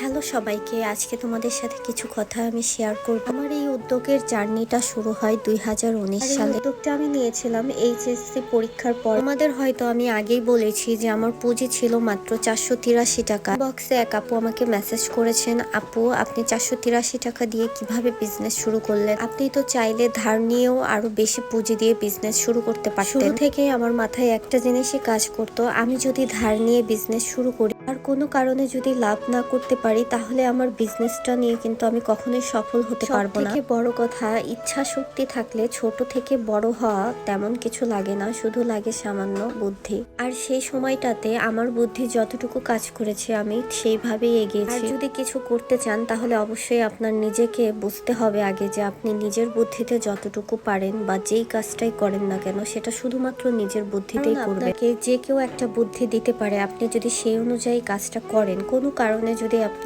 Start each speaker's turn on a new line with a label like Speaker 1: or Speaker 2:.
Speaker 1: Hello সবাইকে, আজকে তোমাদের সাথে কিছু কথা আমি শেয়ার করব। আমার এই উদ্যোগের জার্নিটা শুরু হয় 2019 সালে। উদ্যোগটা আমি নিয়েছিলাম এইচএসসি পরীক্ষার পর। তোমাদের হয়তো আমি আগেই বলেছি যে আমার পুঁজি ছিল মাত্র 483 টাকা। বক্সে এক আপু আমাকে মেসেজ করেছেন, আপু আপনি 483 টাকা দিয়ে কিভাবে বিজনেস শুরু করলেন? আপনি তো চাইলে ধার নিয়েও আরো বেশি পুঁজি দিয়ে বিজনেস শুরু করতে পারতেন। শুরু থেকে আমার মাথায় একটা জিনিসই কাজ করতো, আমি যদি ধার নিয়ে বিজনেস শুরু করি আর কোনো কারণে যদি লাভ না করতে পারি, তাহলে আমার বিজনেসটা নিয়ে কিন্তু আমি কখনোই সফল হতে পারবো না। সবথেকে বড় কথা, ইচ্ছা শক্তি থাকলে ছোট থেকে বড় হওয়া তেমন কিছু লাগে না, শুধু লাগে সামান্য বুদ্ধি। আর সেই সময়টাতে আমার বুদ্ধি যতটুকু কাজ করেছে আমি সেইভাবেই এগিয়েছি। আর যদি কিছু করতে চান তাহলে অবশ্যই আপনার নিজেকে বুঝতে হবে আগে যে আপনি নিজের বুদ্ধিতে যতটুকু পারেন বা যেই কাজটাই করেন না কেন সেটা শুধুমাত্র নিজের বুদ্ধিতেই করবে। যে কেউ একটা বুদ্ধি দিতে পারে, আপনি যদি সেই অনুযায়ী কাজটা করেন, কোনো কারণে যদি আপনার